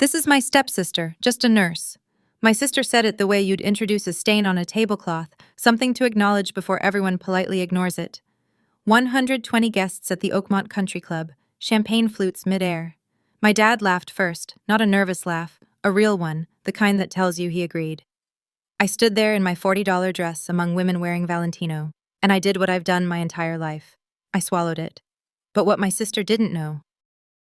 This is my stepsister, just a nurse. My sister said it the way you'd introduce a stain on a tablecloth, something to acknowledge before everyone politely ignores it. 120 guests at the Oakmont Country Club, champagne flutes midair. My dad laughed first, not a nervous laugh, a real one, the kind that tells you he agreed. I stood there in my $40 dress among women wearing Valentino, and I did what I've done my entire life. I swallowed it. But what my sister didn't know,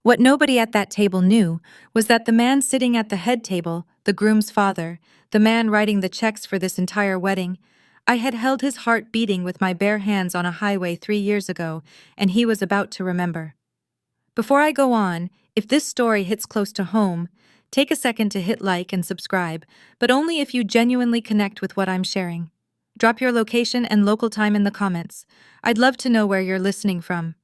what nobody at that table knew, was that the man sitting at the head table, the groom's father, the man writing the checks for this entire wedding, I had held his heart beating with my bare hands on a highway 3 years ago, and he was about to remember. Before I go on, if this story hits close to home, take a second to hit like and subscribe, but only if you genuinely connect with what I'm sharing. Drop your location and local time in the comments. I'd love to know where you're listening from.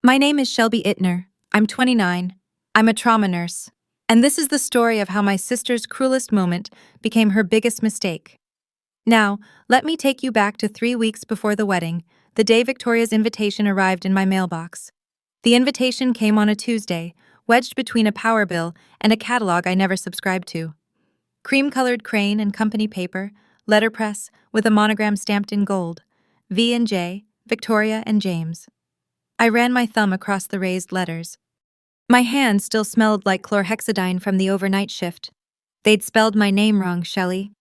My name is Shelby Ittner. I'm 29. I'm a trauma nurse. And this is the story of how my sister's cruelest moment became her biggest mistake. Now, let me take you back to 3 weeks before the wedding, the day Victoria's invitation arrived in my mailbox. The invitation came on a Tuesday, wedged between a power bill and a catalog I never subscribed to. Cream-colored Crane and Company paper, letterpress, with a monogram stamped in gold. V&J, Victoria and James. I ran my thumb across the raised letters. My hand still smelled like chlorhexidine from the overnight shift. They'd spelled my name wrong, Shelley.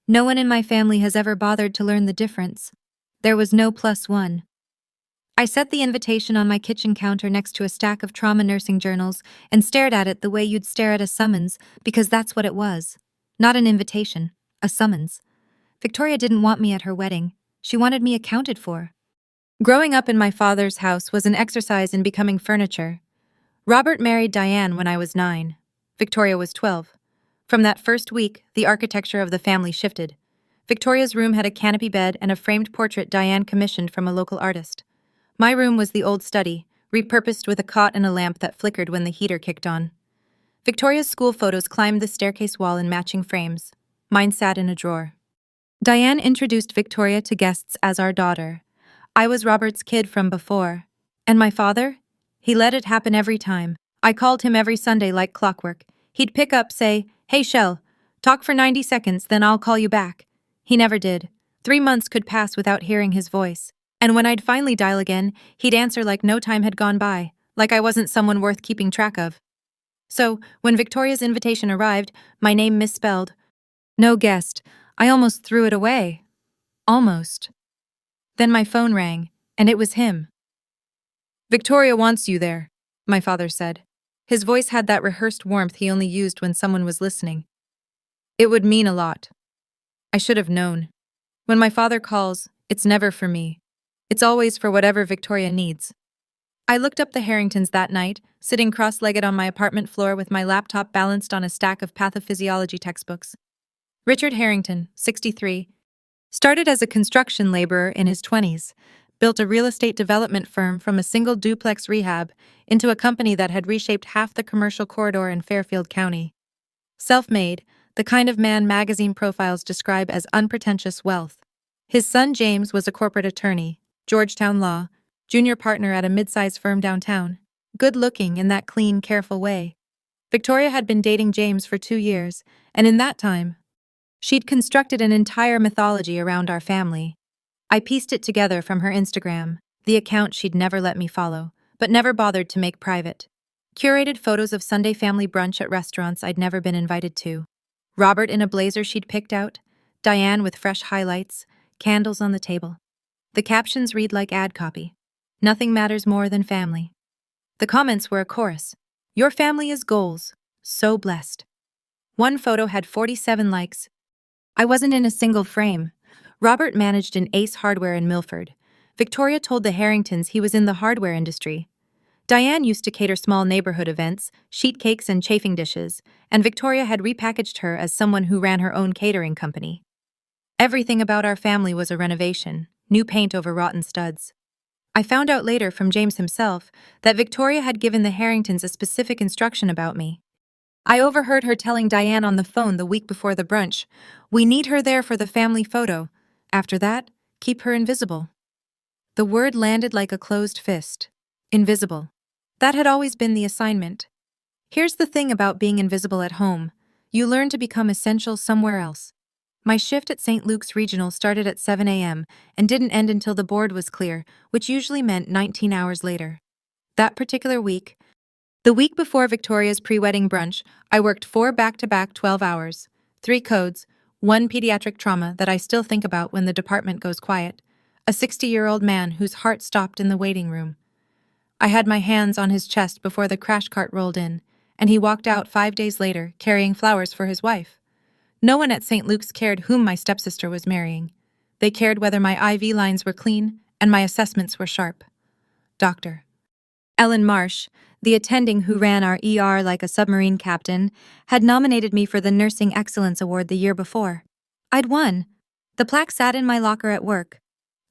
No one in my family has ever bothered to learn the difference. There was no +1. I set the invitation on my kitchen counter next to a stack of trauma nursing journals and stared at it the way you'd stare at a summons, because that's what it was. Not an invitation, a summons. Victoria didn't want me at her wedding. She wanted me accounted for. Growing up in my father's house was an exercise in becoming furniture. Robert married Diane when I was 9. Victoria was 12. From that first week, the architecture of the family shifted. Victoria's room had a canopy bed and a framed portrait Diane commissioned from a local artist. My room was the old study, repurposed with a cot and a lamp that flickered when the heater kicked on. Victoria's school photos climbed the staircase wall in matching frames. Mine sat in a drawer. Diane introduced Victoria to guests as our daughter. I was Robert's kid from before. And my father? He let it happen every time. I called him every Sunday like clockwork. He'd pick up, say, "Hey, Shell, talk for 90 seconds, then I'll call you back." He never did. 3 months could pass without hearing his voice. And when I'd finally dial again, he'd answer like no time had gone by, like I wasn't someone worth keeping track of. So, when Victoria's invitation arrived, my name misspelled. No guest. I almost threw it away. Almost. Then my phone rang, and it was him. "Victoria wants you there," my father said. His voice had that rehearsed warmth he only used when someone was listening. It would mean a lot. I should have known. When my father calls, it's never for me. It's always for whatever Victoria needs. I looked up the Harringtons that night, sitting cross-legged on my apartment floor with my laptop balanced on a stack of pathophysiology textbooks. Richard Harrington, 63, started as a construction laborer in his 20s, built a real estate development firm from a single duplex rehab into a company that had reshaped half the commercial corridor in Fairfield County. Self-made, the kind of man magazine profiles describe as unpretentious wealth. His son James was a corporate attorney, Georgetown Law, junior partner at a mid-sized firm downtown, good-looking in that clean, careful way. Victoria had been dating James for 2 years, and in that time, she'd constructed an entire mythology around our family. I pieced it together from her Instagram, the account she'd never let me follow, but never bothered to make private. Curated photos of Sunday family brunch at restaurants I'd never been invited to. Robert in a blazer she'd picked out, Diane with fresh highlights, candles on the table. The captions read like ad copy. Nothing matters more than family. The comments were a chorus. Your family is goals. So blessed. One photo had 47 likes. I wasn't in a single frame. Robert managed an Ace Hardware in Milford. Victoria told the Harringtons he was in the hardware industry. Diane used to cater small neighborhood events, sheet cakes and chafing dishes, and Victoria had repackaged her as someone who ran her own catering company. Everything about our family was a renovation, new paint over rotten studs. I found out later from James himself that Victoria had given the Harringtons a specific instruction about me. I overheard her telling Diane on the phone the week before the brunch, "We need her there for the family photo. After that, keep her invisible." The word landed like a closed fist. Invisible. That had always been the assignment. Here's the thing about being invisible at home. You learn to become essential somewhere else. My shift at St. Luke's Regional started at 7 a.m. and didn't end until the board was clear, which usually meant 19 hours later. That particular week, the week before Victoria's pre-wedding brunch, I worked 4 back-to-back 12 hours, 3 codes, 1 pediatric trauma that I still think about when the department goes quiet, a 60-year-old man whose heart stopped in the waiting room. I had my hands on his chest before the crash cart rolled in, and he walked out 5 days later carrying flowers for his wife. No one at St. Luke's cared whom my stepsister was marrying. They cared whether my IV lines were clean and my assessments were sharp. Doctor Ellen Marsh, the attending who ran our ER like a submarine captain, had nominated me for the Nursing Excellence Award the year before. I'd won. The plaque sat in my locker at work.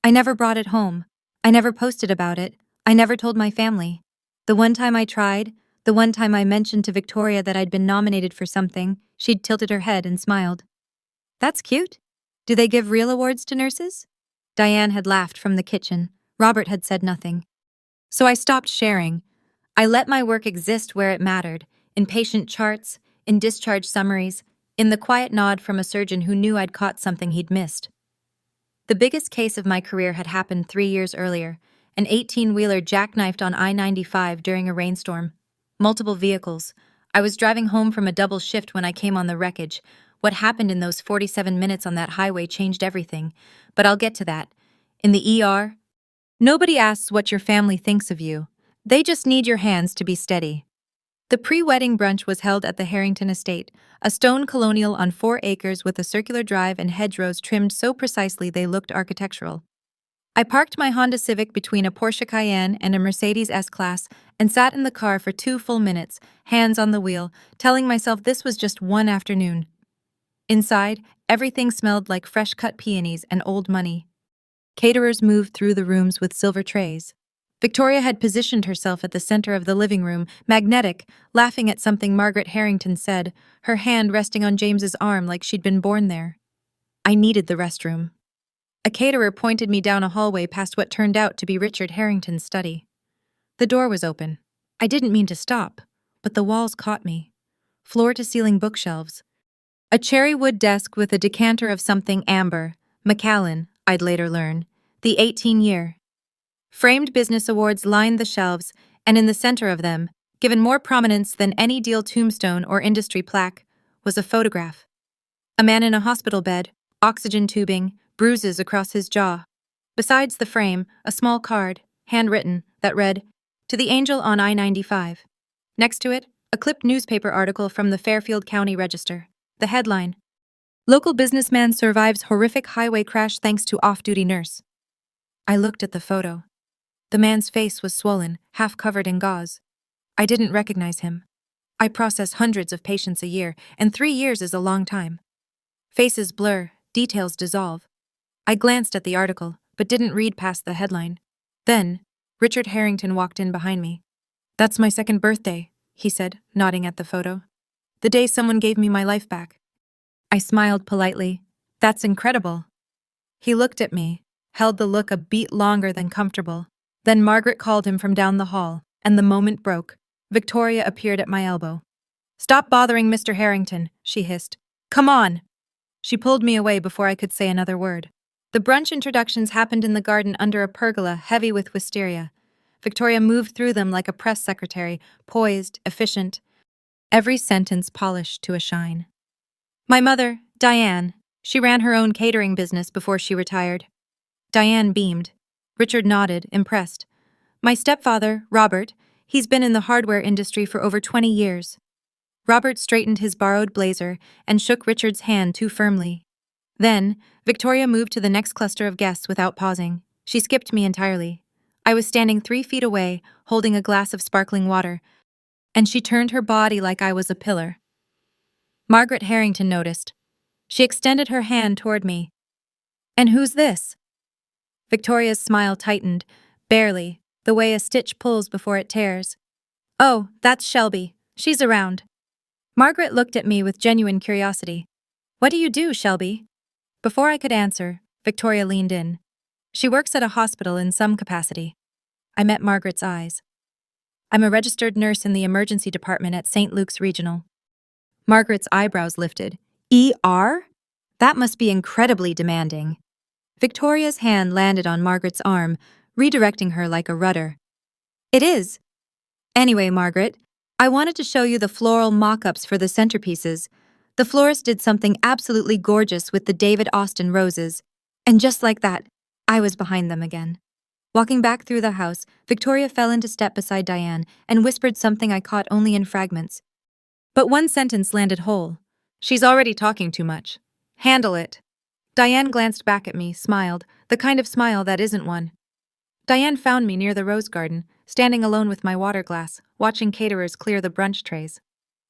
I never brought it home. I never posted about it. I never told my family. The one time I tried, the one time I mentioned to Victoria that I'd been nominated for something, she'd tilted her head and smiled. That's cute. Do they give real awards to nurses? Diane had laughed from the kitchen. Robert had said nothing. So I stopped sharing. I let my work exist where it mattered, in patient charts, in discharge summaries, in the quiet nod from a surgeon who knew I'd caught something he'd missed. The biggest case of my career had happened 3 years earlier. An 18-wheeler jackknifed on I-95 during a rainstorm. Multiple vehicles. I was driving home from a double shift when I came on the wreckage. What happened in those 47 minutes on that highway changed everything. But I'll get to that. In the ER, nobody asks what your family thinks of you. They just need your hands to be steady. The pre-wedding brunch was held at the Harrington Estate, a stone colonial on 4 acres with a circular drive and hedgerows trimmed so precisely they looked architectural. I parked my Honda Civic between a Porsche Cayenne and a Mercedes S-Class and sat in the car for 2 full minutes, hands on the wheel, telling myself this was just one afternoon. Inside, everything smelled like fresh-cut peonies and old money. Caterers moved through the rooms with silver trays. Victoria had positioned herself at the center of the living room, magnetic, laughing at something Margaret Harrington said, her hand resting on James's arm like she'd been born there. I needed the restroom. A caterer pointed me down a hallway past what turned out to be Richard Harrington's study. The door was open. I didn't mean to stop, but the walls caught me. Floor-to-ceiling bookshelves. A cherry wood desk with a decanter of something amber, Macallan, I'd later learn, the 18-year. Framed business awards lined the shelves, and in the center of them, given more prominence than any deal tombstone or industry plaque, was a photograph. A man in a hospital bed, oxygen tubing, bruises across his jaw. Besides the frame, a small card, handwritten, that read, "To the Angel on I-95." Next to it, a clipped newspaper article from the Fairfield County Register. The headline, "Local businessman survives horrific highway crash thanks to off-duty nurse." I looked at the photo. The man's face was swollen, half covered in gauze. I didn't recognize him. I process hundreds of patients a year, and 3 years is a long time. Faces blur, details dissolve. I glanced at the article, but didn't read past the headline. Then, Richard Harrington walked in behind me. "That's my 2nd birthday," he said, nodding at the photo. "The day someone gave me my life back." I smiled politely. "That's incredible." He looked at me, held the look a beat longer than comfortable. Then Margaret called him from down the hall, and the moment broke. Victoria appeared at my elbow. "Stop bothering Mr. Harrington," she hissed. "Come on!" She pulled me away before I could say another word. The brunch introductions happened in the garden under a pergola heavy with wisteria. Victoria moved through them like a press secretary, poised, efficient, every sentence polished to a shine. My mother, Diane, she ran her own catering business before she retired. Diane beamed. Richard nodded, impressed. My stepfather, Robert, he's been in the hardware industry for over 20 years. Robert straightened his borrowed blazer and shook Richard's hand too firmly. Then, Victoria moved to the next cluster of guests without pausing. She skipped me entirely. I was standing 3 feet away, holding a glass of sparkling water, and she turned her body like I was a pillar. Margaret Harrington noticed. She extended her hand toward me. "And who's this?" Victoria's smile tightened, barely, the way a stitch pulls before it tears. "Oh, that's Shelby. She's around." Margaret looked at me with genuine curiosity. "What do you do, Shelby?" Before I could answer, Victoria leaned in. "She works at a hospital in some capacity." I met Margaret's eyes. I'm a registered nurse in the emergency department at St. Luke's Regional. Margaret's eyebrows lifted. ER? That must be incredibly demanding. Victoria's hand landed on Margaret's arm, redirecting her like a rudder. It is. Anyway, Margaret, I wanted to show you the floral mock-ups for the centerpieces. The florist did something absolutely gorgeous with the David Austin roses. And just like that, I was behind them again. Walking back through the house, Victoria fell into step beside Diane and whispered something I caught only in fragments. But one sentence landed whole. She's already talking too much. Handle it. Diane glanced back at me, smiled, the kind of smile that isn't one. Diane found me near the rose garden, standing alone with my water glass, watching caterers clear the brunch trays.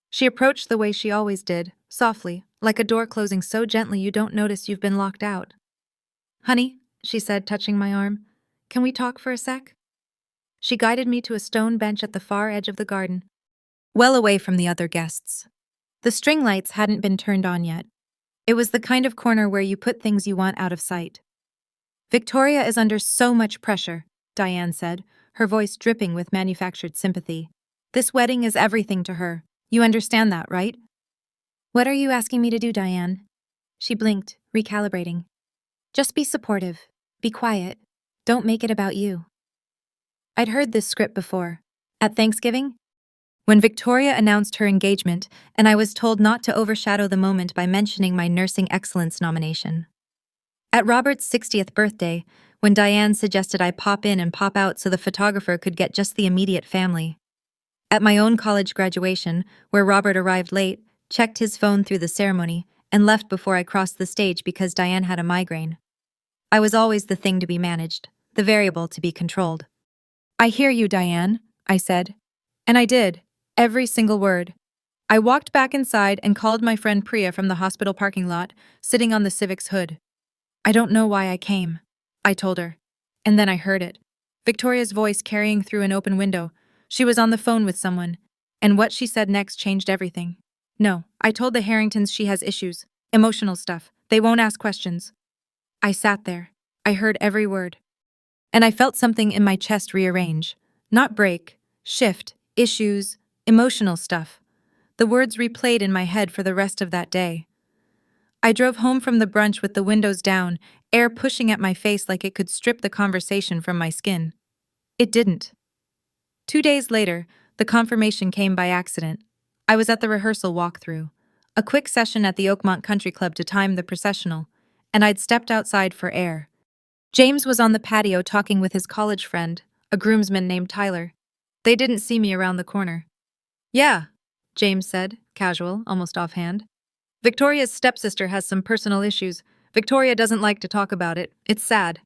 She approached the way she always did, softly, like a door closing so gently you don't notice you've been locked out. Honey, she said, touching my arm, can we talk for a sec? She guided me to a stone bench at the far edge of the garden, well away from the other guests. The string lights hadn't been turned on yet. It was the kind of corner where you put things you want out of sight. Victoria is under so much pressure, Diane said, her voice dripping with manufactured sympathy. This wedding is everything to her. You understand that, right? What are you asking me to do, Diane? She blinked, recalibrating. Just be supportive. Be quiet. Don't make it about you. I'd heard this script before. At Thanksgiving? When Victoria announced her engagement, and I was told not to overshadow the moment by mentioning my Nursing Excellence nomination. At Robert's 60th birthday, when Diane suggested I pop in and pop out so the photographer could get just the immediate family. At my own college graduation, where Robert arrived late, checked his phone through the ceremony, and left before I crossed the stage because Diane had a migraine. I was always the thing to be managed, the variable to be controlled. I hear you, Diane, I said. And I did, every single word. I walked back inside and called my friend Priya from the hospital parking lot, sitting on the Civic's hood. I don't know why I came, I told her. And then I heard it. Victoria's voice carrying through an open window. She was on the phone with someone. And what she said next changed everything. No, I told the Harringtons she has issues. Emotional stuff. They won't ask questions. I sat there. I heard every word. And I felt something in my chest rearrange. Not break. Shift. Issues. Emotional stuff. The words replayed in my head for the rest of that day. I drove home from the brunch with the windows down, air pushing at my face like it could strip the conversation from my skin. It didn't. 2 days later, the confirmation came by accident. I was at the rehearsal walkthrough, a quick session at the Oakmont Country Club to time the processional, and I'd stepped outside for air. James was on the patio talking with his college friend, a groomsman named Tyler. They didn't see me around the corner. Yeah, James said, casual, almost offhand. Victoria's stepsister has some personal issues. Victoria doesn't like to talk about it. It's sad.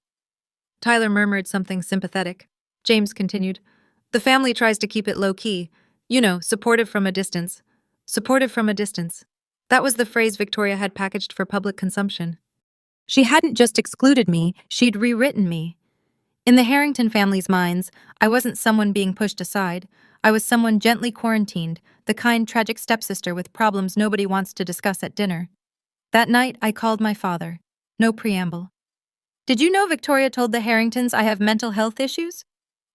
Tyler murmured something sympathetic. James continued. The family tries to keep it low-key. You know, supportive from a distance. Supportive from a distance. That was the phrase Victoria had packaged for public consumption. She hadn't just excluded me, she'd rewritten me. In the Harrington family's minds, I wasn't someone being pushed aside. I was someone gently quarantined, the kind tragic stepsister with problems nobody wants to discuss at dinner. That night, I called my father. No preamble. Did you know Victoria told the Harringtons I have mental health issues?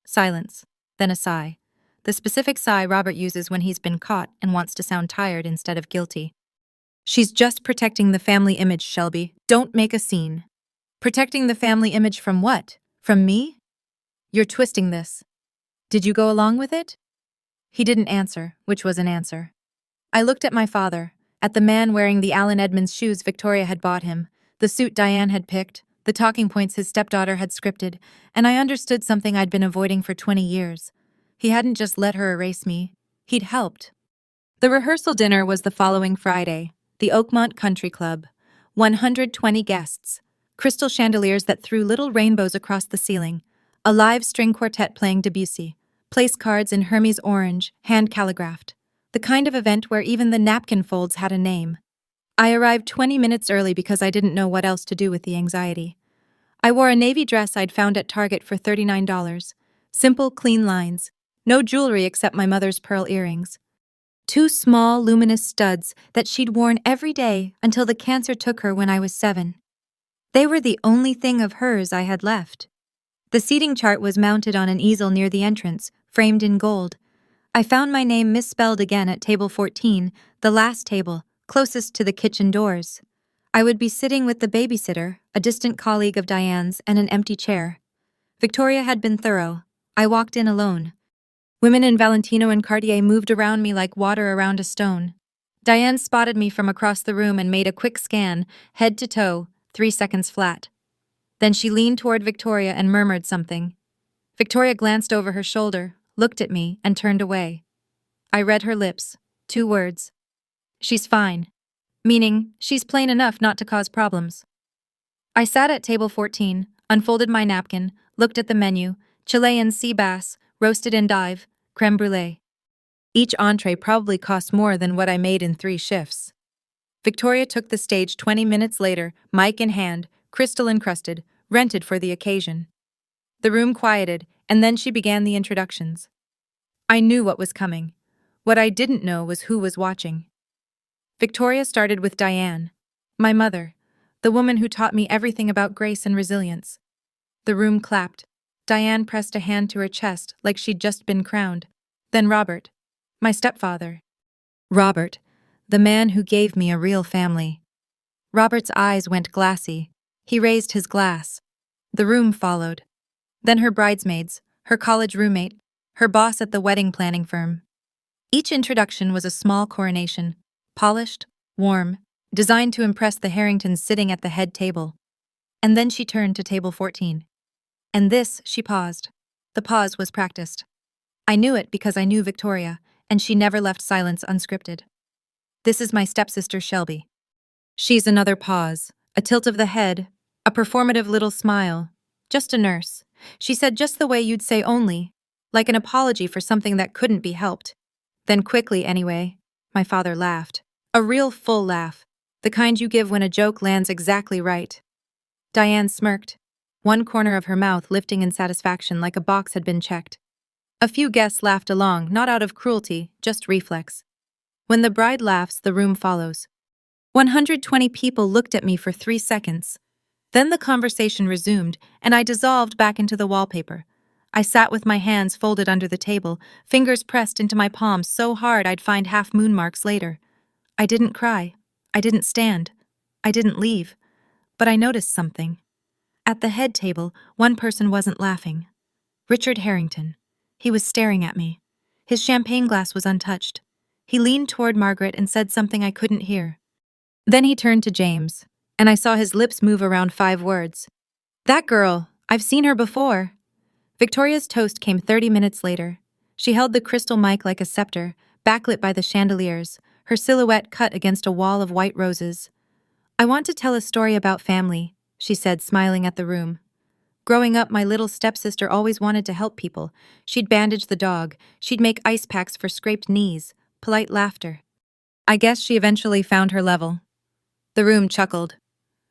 Silence, then a sigh. The specific sigh Robert uses when he's been caught and wants to sound tired instead of guilty. She's just protecting the family image, Shelby. Don't make a scene. Protecting the family image from what? From me? You're twisting this. Did you go along with it? He didn't answer, which was an answer. I looked at my father, at the man wearing the Allen Edmonds shoes Victoria had bought him, the suit Diane had picked, the talking points his stepdaughter had scripted, and I understood something I'd been avoiding for 20 years. He hadn't just let her erase me. He'd helped. The rehearsal dinner was the following Friday, the Oakmont Country Club. 120 guests. Crystal chandeliers that threw little rainbows across the ceiling. A live string quartet playing Debussy. Place cards in Hermes orange, hand-calligraphed. The kind of event where even the napkin folds had a name. I arrived 20 minutes early because I didn't know what else to do with the anxiety. I wore a navy dress I'd found at Target for $39. Simple, clean lines. No jewelry except my mother's pearl earrings. 2 small, luminous studs that she'd worn every day until the cancer took her when I was 7. They were the only thing of hers I had left. The seating chart was mounted on an easel near the entrance, framed in gold, I found my name misspelled again at table 14, the last table, closest to the kitchen doors. I would be sitting with the babysitter, a distant colleague of Diane's, and an empty chair. Victoria had been thorough. I walked in alone. Women in Valentino and Cartier moved around me like water around a stone. Diane spotted me from across the room and made a quick scan, head to toe, 3 seconds flat. Then she leaned toward Victoria and murmured something. Victoria glanced over her shoulder, looked at me, and turned away. I read her lips, 2 words. She's fine. Meaning, she's plain enough not to cause problems. I sat at table 14, unfolded my napkin, looked at the menu: Chilean sea bass, roasted endive, creme brulee. Each entree probably cost more than what I made in 3 shifts. Victoria took the stage 20 minutes later, mic in hand, crystal encrusted, rented for the occasion. The room quieted, and then she began the introductions. I knew what was coming. What I didn't know was who was watching. Victoria started with Diane, my mother, the woman who taught me everything about grace and resilience. The room clapped. Diane pressed a hand to her chest like she'd just been crowned. Then Robert, my stepfather. Robert, the man who gave me a real family. Robert's eyes went glassy. He raised his glass. The room followed. Then her bridesmaids, her college roommate, her boss at the wedding planning firm. Each introduction was a small coronation, polished, warm, designed to impress the Harringtons sitting at the head table. And then she turned to table 14. And this, she paused. The pause was practiced. I knew it because I knew Victoria, and she never left silence unscripted. This is my stepsister Shelby. She's another pause, a tilt of the head, a performative little smile. Just a nurse. She said just the way you'd say only, like an apology for something that couldn't be helped. Then quickly, anyway, my father laughed. A real full laugh, the kind you give when a joke lands exactly right. Diane smirked, one corner of her mouth lifting in satisfaction like a box had been checked. A few guests laughed along, not out of cruelty, just reflex. When the bride laughs, the room follows. 120 people looked at me for 3 seconds. Then the conversation resumed, and I dissolved back into the wallpaper. I sat with my hands folded under the table, fingers pressed into my palms so hard I'd find half-moon marks later. I didn't cry. I didn't stand. I didn't leave. But I noticed something. At the head table, one person wasn't laughing. Richard Harrington. He was staring at me. His champagne glass was untouched. He leaned toward Margaret and said something I couldn't hear. Then he turned to James, and I saw his lips move around 5 words. That girl, I've seen her before. Victoria's toast came 30 minutes later. She held the crystal mic like a scepter, backlit by the chandeliers, her silhouette cut against a wall of white roses. I want to tell a story about family, she said, smiling at the room. Growing up, my little stepsister always wanted to help people. She'd bandage the dog. She'd make ice packs for scraped knees. Polite laughter. I guess she eventually found her level. The room chuckled.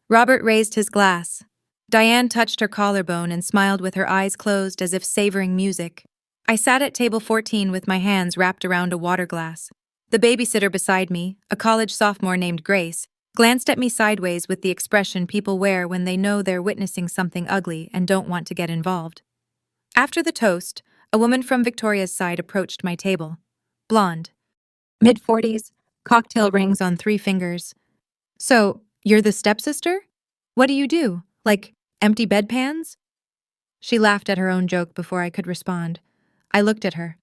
Robert raised his glass. Diane touched her collarbone and smiled with her eyes closed as if savoring music. I sat at table 14 with my hands wrapped around a water glass. The babysitter beside me, a college sophomore named Grace, glanced at me sideways with the expression people wear when they know they're witnessing something ugly and don't want to get involved. After the toast, a woman from Victoria's side approached my table. Blonde. Mid-40s, cocktail rings on 3 fingers. So, you're the stepsister? What do you do? Like, empty bedpans? She laughed at her own joke before I could respond. I looked at her.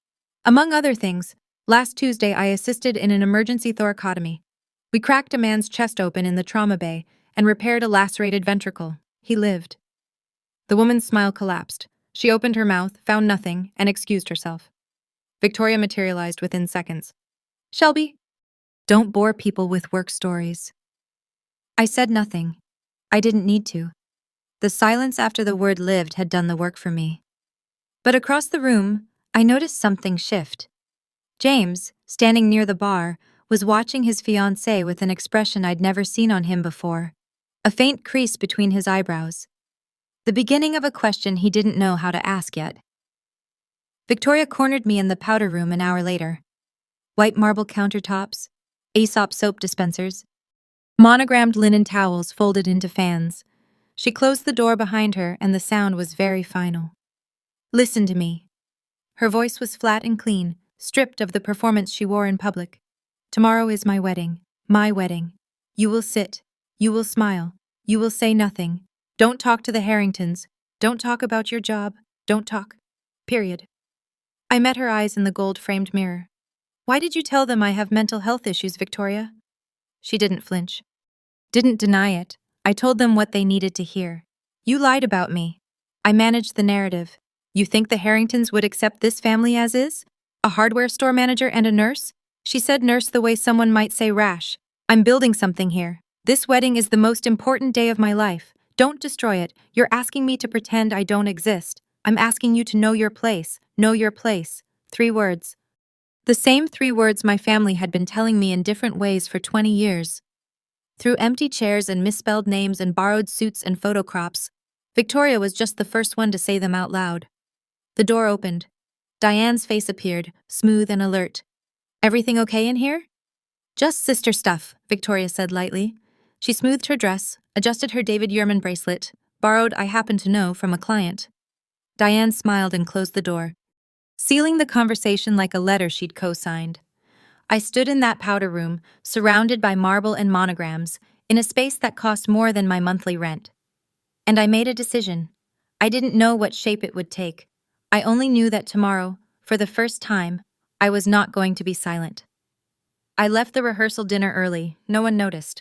Among other things, last Tuesday I assisted in an emergency thoracotomy. We cracked a man's chest open in the trauma bay and repaired a lacerated ventricle. He lived. The woman's smile collapsed. She opened her mouth, found nothing, and excused herself. Victoria materialized within seconds. Shelby, don't bore people with work stories. I said nothing. I didn't need to. The silence after the word lived had done the work for me. But across the room, I noticed something shift. James, standing near the bar, was watching his fiancée with an expression I'd never seen on him before, a faint crease between his eyebrows. The beginning of a question he didn't know how to ask yet. Victoria cornered me in the powder room an hour later. White marble countertops, Aesop soap dispensers, monogrammed linen towels folded into fans. She closed the door behind her and the sound was very final. Listen to me. Her voice was flat and clean, stripped of the performance she wore in public. Tomorrow is my wedding. My wedding. You will sit. You will smile. You will say nothing. Don't talk to the Harringtons. Don't talk about your job. Don't talk. Period. I met her eyes in the gold-framed mirror. Why did you tell them I have mental health issues, Victoria? She didn't flinch. Didn't deny it. I told them what they needed to hear. You lied about me. I managed the narrative. You think the Harringtons would accept this family as is? A hardware store manager and a nurse? She said nurse the way someone might say rash. I'm building something here. This wedding is the most important day of my life. Don't destroy it. You're asking me to pretend I don't exist. I'm asking you to know your place. Know your place. 3 words. The same 3 words my family had been telling me in different ways for 20 years. Through empty chairs and misspelled names and borrowed suits and photo crops, Victoria was just the first one to say them out loud. The door opened. Diane's face appeared, smooth and alert. Everything okay in here? Just sister stuff, Victoria said lightly. She smoothed her dress, adjusted her David Yurman bracelet, borrowed, I happen to know, from a client. Diane smiled and closed the door, sealing the conversation like a letter she'd co-signed. I stood in that powder room, surrounded by marble and monograms, in a space that cost more than my monthly rent. And I made a decision. I didn't know what shape it would take. I only knew that tomorrow, for the first time, I was not going to be silent. I left the rehearsal dinner early. No one noticed.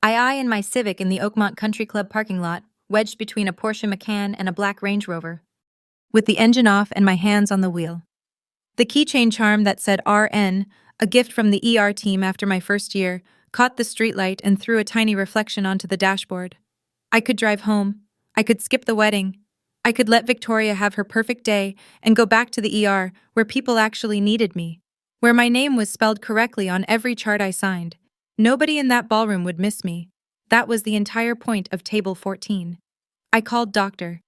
I in my Civic in the Oakmont Country Club parking lot, wedged between a Porsche Macan and a black Range Rover, with the engine off and my hands on the wheel. The keychain charm that said RN, a gift from the ER team after my first year, caught the streetlight and threw a tiny reflection onto the dashboard. I could drive home. I could skip the wedding. I could let Victoria have her perfect day and go back to the ER where people actually needed me, where my name was spelled correctly on every chart I signed. Nobody in that ballroom would miss me. That was the entire point of Table 14. I called Dr.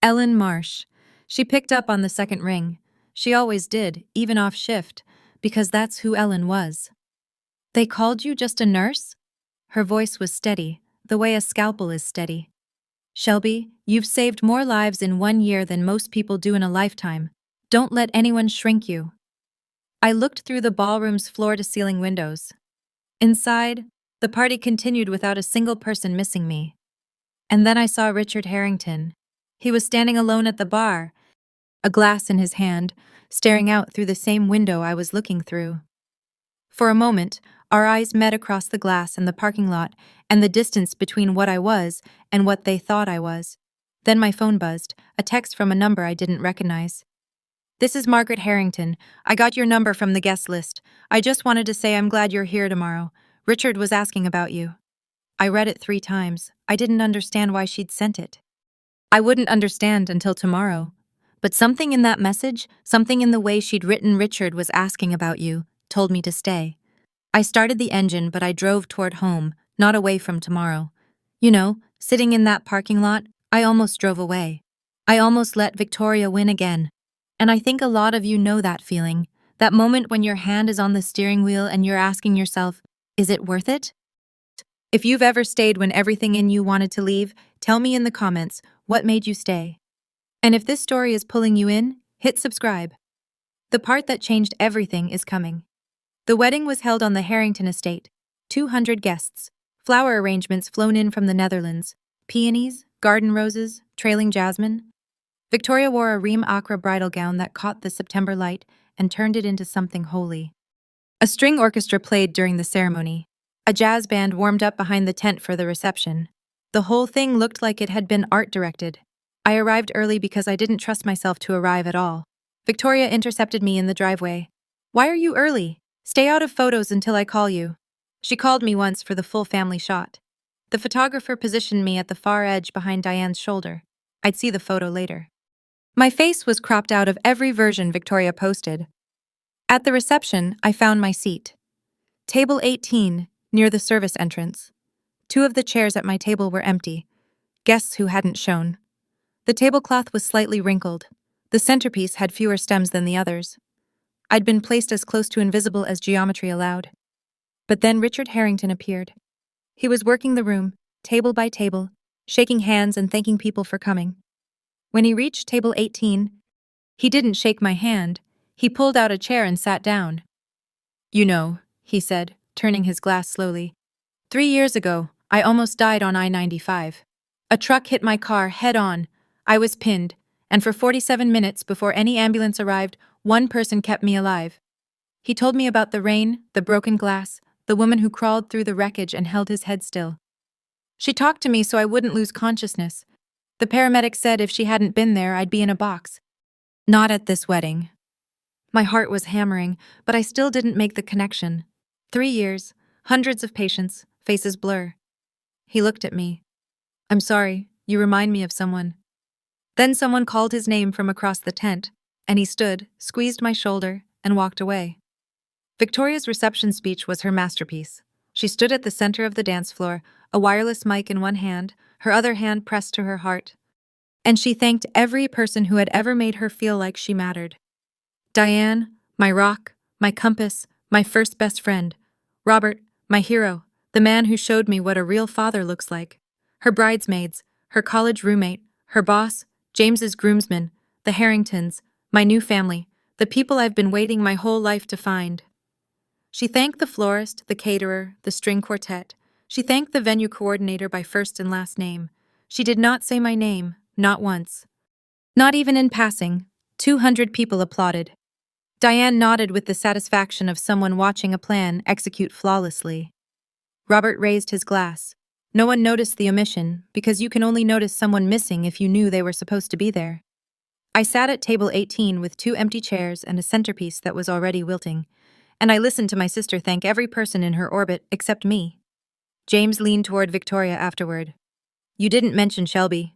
Ellen Marsh. She picked up on the second ring. She always did, even off shift, because that's who Ellen was. They called you just a nurse? Her voice was steady, the way a scalpel is steady. Shelby, you've saved more lives in 1 year than most people do in a lifetime. Don't let anyone shrink you. I looked through the ballroom's floor-to-ceiling windows. Inside, the party continued without a single person missing me. And then I saw Richard Harrington. He was standing alone at the bar, a glass in his hand, staring out through the same window I was looking through. For a moment, our eyes met across the glass in the parking lot and the distance between what I was and what they thought I was. Then my phone buzzed, a text from a number I didn't recognize. This is Margaret Harrington. I got your number from the guest list. I just wanted to say I'm glad you're here tomorrow. Richard was asking about you. I read it 3 times. I didn't understand why she'd sent it. I wouldn't understand until tomorrow. But something in that message, something in the way she'd written Richard was asking about you, told me to stay. I started the engine, but I drove toward home, not away from tomorrow. You know, sitting in that parking lot, I almost drove away. I almost let Victoria win again. And I think a lot of you know that feeling, that moment when your hand is on the steering wheel and you're asking yourself, is it worth it? If you've ever stayed when everything in you wanted to leave, tell me in the comments, what made you stay? And if this story is pulling you in, hit subscribe. The part that changed everything is coming. The wedding was held on the Harrington estate. 200 guests. Flower arrangements flown in from the Netherlands. Peonies, garden roses, trailing jasmine. Victoria wore a Reem Acra bridal gown that caught the September light and turned it into something holy. A string orchestra played during the ceremony. A jazz band warmed up behind the tent for the reception. The whole thing looked like it had been art-directed. I arrived early because I didn't trust myself to arrive at all. Victoria intercepted me in the driveway. Why are you early? Stay out of photos until I call you. She called me once for the full family shot. The photographer positioned me at the far edge behind Diane's shoulder. I'd see the photo later. My face was cropped out of every version Victoria posted. At the reception, I found my seat. Table 18, near the service entrance. 2 of the chairs at my table were empty. Guests who hadn't shown. The tablecloth was slightly wrinkled. The centerpiece had fewer stems than the others. I'd been placed as close to invisible as geometry allowed. But then Richard Harrington appeared. He was working the room, table by table, shaking hands and thanking people for coming. When he reached table 18, he didn't shake my hand. He pulled out a chair and sat down. You know, he said, turning his glass slowly. 3 years ago, I almost died on I-95. A truck hit my car head on. I was pinned, and for 47 minutes before any ambulance arrived, one person kept me alive. He told me about the rain, the broken glass, the woman who crawled through the wreckage and held his head still. She talked to me so I wouldn't lose consciousness. The paramedic said if she hadn't been there, I'd be in a box. Not at this wedding. My heart was hammering, but I still didn't make the connection. 3 years, hundreds of patients, faces blur. He looked at me. I'm sorry, you remind me of someone. Then someone called his name from across the tent, and he stood, squeezed my shoulder, and walked away. Victoria's reception speech was her masterpiece. She stood at the center of the dance floor, a wireless mic in one hand, her other hand pressed to her heart. And she thanked every person who had ever made her feel like she mattered. Diane, my rock, my compass, my first best friend. Robert, my hero, the man who showed me what a real father looks like. Her bridesmaids, her college roommate, her boss, James's groomsmen, the Harringtons, my new family, the people I've been waiting my whole life to find. She thanked the florist, the caterer, the string quartet. She thanked the venue coordinator by first and last name. She did not say my name, not once. Not even in passing. 200 people applauded. Diane nodded with the satisfaction of someone watching a plan execute flawlessly. Robert raised his glass. No one noticed the omission, because you can only notice someone missing if you knew they were supposed to be there. I sat at table 18 with 2 empty chairs and a centerpiece that was already wilting, and I listened to my sister thank every person in her orbit except me. James leaned toward Victoria afterward. You didn't mention Shelby.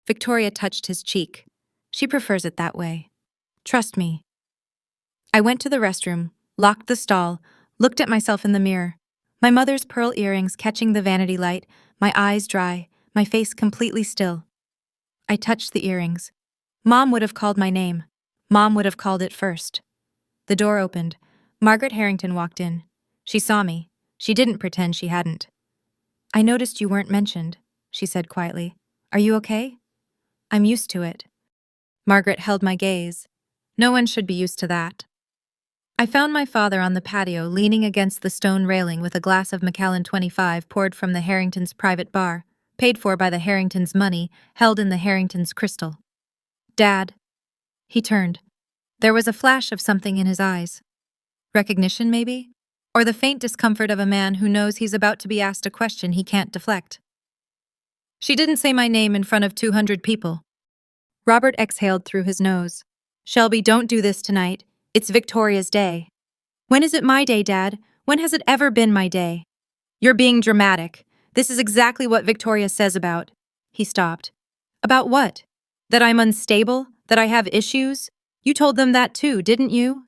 Victoria touched his cheek. She prefers it that way. Trust me. I went to the restroom, locked the stall, looked at myself in the mirror. My mother's pearl earrings catching the vanity light, my eyes dry, my face completely still. I touched the earrings. Mom would have called my name. Mom would have called it first. The door opened. Margaret Harrington walked in. She saw me. She didn't pretend she hadn't. I noticed you weren't mentioned, she said quietly. Are you okay? I'm used to it. Margaret held my gaze. No one should be used to that. I found my father on the patio leaning against the stone railing with a glass of Macallan 25 poured from the Harringtons' private bar, paid for by the Harringtons' money, held in the Harringtons' crystal. Dad. He turned. There was a flash of something in his eyes. Recognition, maybe? Or the faint discomfort of a man who knows he's about to be asked a question he can't deflect. She didn't say my name in front of 200 people. Robert exhaled through his nose. Shelby, don't do this tonight. It's Victoria's day. When is it my day, Dad? When has it ever been my day? You're being dramatic. This is exactly what Victoria says about. He stopped. About what? That I'm unstable? That I have issues? You told them that too, didn't you?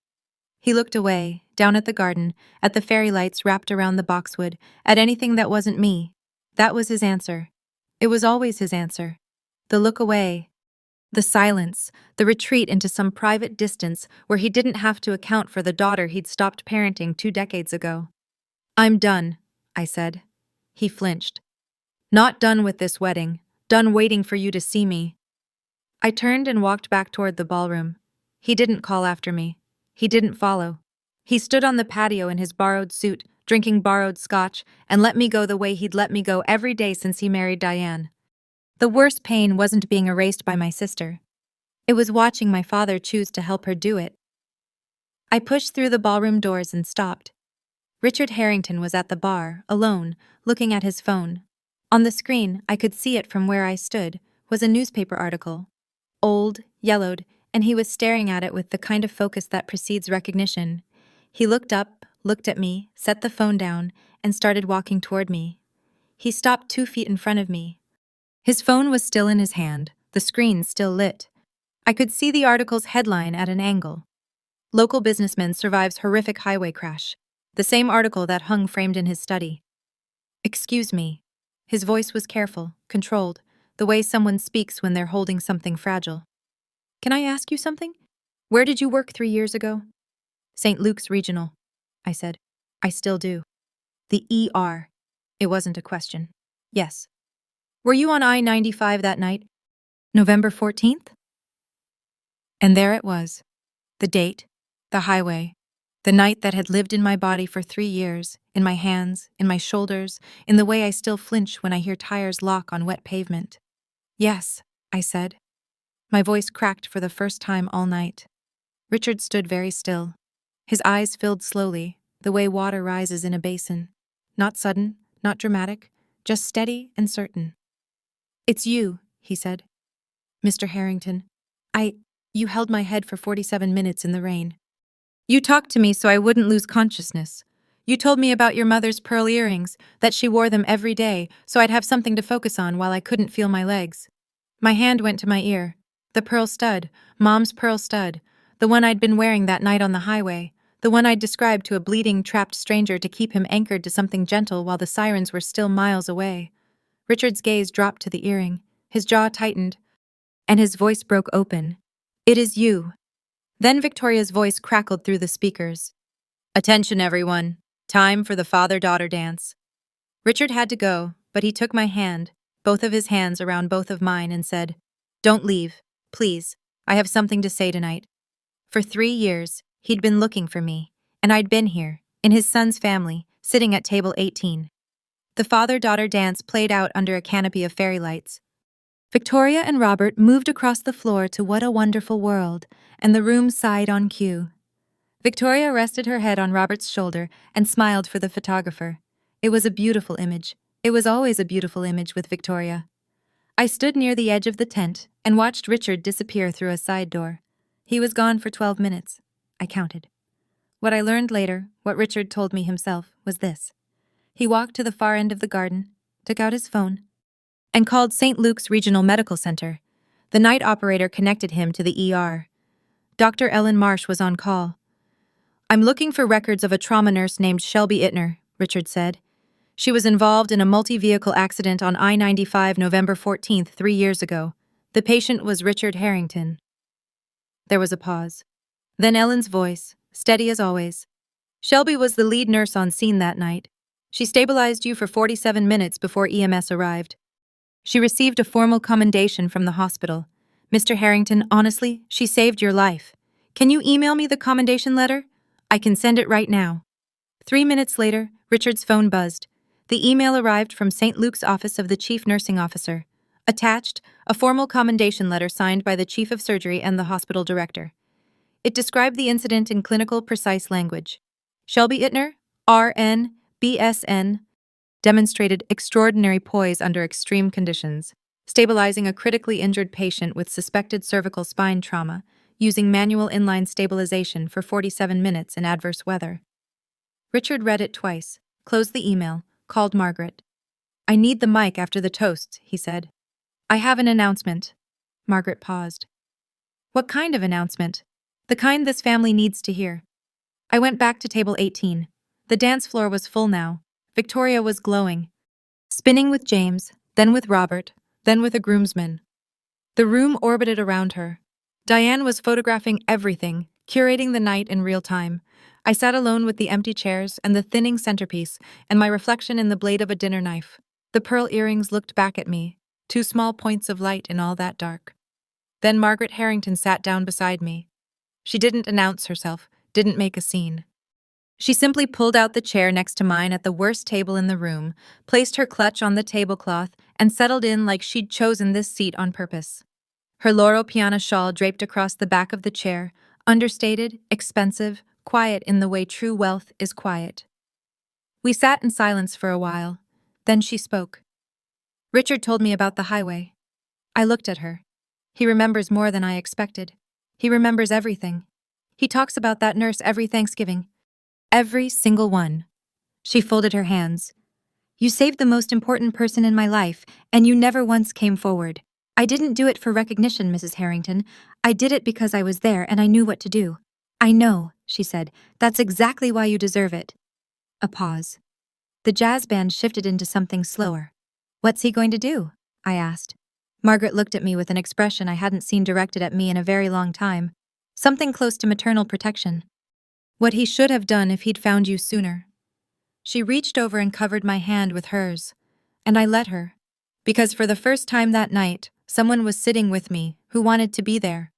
He looked away, down at the garden, at the fairy lights wrapped around the boxwood, at anything that wasn't me. That was his answer. It was always his answer. The look away. The silence, the retreat into some private distance where he didn't have to account for the daughter he'd stopped parenting 2 decades ago. I'm done, I said. He flinched. Not done with this wedding, done waiting for you to see me. I turned and walked back toward the ballroom. He didn't call after me. He didn't follow. He stood on the patio in his borrowed suit, drinking borrowed scotch, and let me go the way he'd let me go every day since he married Diane. The worst pain wasn't being erased by my sister. It was watching my father choose to help her do it. I pushed through the ballroom doors and stopped. Richard Harrington was at the bar, alone, looking at his phone. On the screen, I could see it from where I stood, was a newspaper article. Old, yellowed, and he was staring at it with the kind of focus that precedes recognition. He looked up, looked at me, set the phone down, and started walking toward me. He stopped 2 feet in front of me. His phone was still in his hand, the screen still lit. I could see the article's headline at an angle. Local businessman survives horrific highway crash. The same article that hung framed in his study. Excuse me. His voice was careful, controlled, the way someone speaks when they're holding something fragile. Can I ask you something? Where did you work 3 years ago? St. Luke's Regional, I said. I still do. The ER. It wasn't a question. Yes. Were you on I-95 that night? November 14th? And there it was. The date, The highway. The night that had lived in my body for 3 years, in my hands, in my shoulders, in the way I still flinch when I hear tires lock on wet pavement. Yes, I said. My voice cracked for the first time all night. Richard stood very still. His eyes filled slowly, the way water rises in a basin. Not sudden, not dramatic, just steady and certain. "It's you," he said. "Mr. Harrington. You held my head for 47 minutes in the rain. You talked to me so I wouldn't lose consciousness. You told me about your mother's pearl earrings, that she wore them every day so I'd have something to focus on while I couldn't feel my legs. My hand went to my ear. The pearl stud, Mom's pearl stud, the one I'd been wearing that night on the highway, the one I'd described to a bleeding, trapped stranger to keep him anchored to something gentle while the sirens were still miles away." Richard's gaze dropped to the earring, his jaw tightened, and his voice broke open. "It is you." Then Victoria's voice crackled through the speakers. "Attention, everyone. Time for the father-daughter dance." Richard had to go, but he took my hand, both of his hands around both of mine, and said, "Don't leave, please. I have something to say tonight." For 3 years, he'd been looking for me, and I'd been here, in his son's family, sitting at table 18. The father-daughter dance played out under a canopy of fairy lights. Victoria and Robert moved across the floor to What a Wonderful World, and the room sighed on cue. Victoria rested her head on Robert's shoulder and smiled for the photographer. It was a beautiful image. It was always a beautiful image with Victoria. I stood near the edge of the tent and watched Richard disappear through a side door. He was gone for 12 minutes. I counted. What I learned later, what Richard told me himself, was this. He walked to the far end of the garden, took out his phone, and called St. Luke's Regional Medical Center. The night operator connected him to the ER. Dr. Ellen Marsh was on call. "I'm looking for records of a trauma nurse named Shelby Ittner," Richard said. "She was involved in a multi-vehicle accident on I-95 November 14th, 3 years ago. The patient was Richard Harrington." There was a pause. Then Ellen's voice, steady as always. "Shelby was the lead nurse on scene that night. She stabilized you for 47 minutes before EMS arrived. She received a formal commendation from the hospital. Mr. Harrington, honestly, she saved your life. Can you email me the commendation letter? I can send it right now." 3 minutes later, Richard's phone buzzed. The email arrived from St. Luke's office of the chief nursing officer. Attached, a formal commendation letter signed by the chief of surgery and the hospital director. It described the incident in clinical, precise language. Shelby Ittner, RN, BSN, demonstrated extraordinary poise under extreme conditions, stabilizing a critically injured patient with suspected cervical spine trauma, using manual inline stabilization for 47 minutes in adverse weather. Richard read it twice, closed the email, called Margaret. "I need the mic after the toasts," he said. "I have an announcement." Margaret paused. "What kind of announcement?" "The kind this family needs to hear." I went back to table 18. The dance floor was full now. Victoria was glowing, spinning with James, then with Robert, then with a groomsman. The room orbited around her. Diane was photographing everything, curating the night in real time. I sat alone with the empty chairs and the thinning centerpiece, and my reflection in the blade of a dinner knife. The pearl earrings looked back at me, 2 small points of light in all that dark. Then Margaret Harrington sat down beside me. She didn't announce herself, didn't make a scene. She simply pulled out the chair next to mine at the worst table in the room, placed her clutch on the tablecloth, and settled in like she'd chosen this seat on purpose. Her Loro Piana shawl draped across the back of the chair, understated, expensive, quiet in the way true wealth is quiet. We sat in silence for a while. Then she spoke. "Richard told me about the highway." I looked at her. He remembers more than I expected. He remembers everything. He talks about that nurse every Thanksgiving. Every single one. She folded her hands. "You saved the most important person in my life, and you never once came forward. I didn't do it for recognition, Mrs. Harrington. I did it because I was there and I knew what to do." "I know," she said. "That's exactly why you deserve it." A pause. The jazz band shifted into something slower. "What's he going to do?" I asked. Margaret looked at me with an expression I hadn't seen directed at me in a very long time. Something close to maternal protection. "What he should have done if he'd found you sooner." She reached over and covered my hand with hers, and I let her, because for the first time that night, someone was sitting with me who wanted to be there.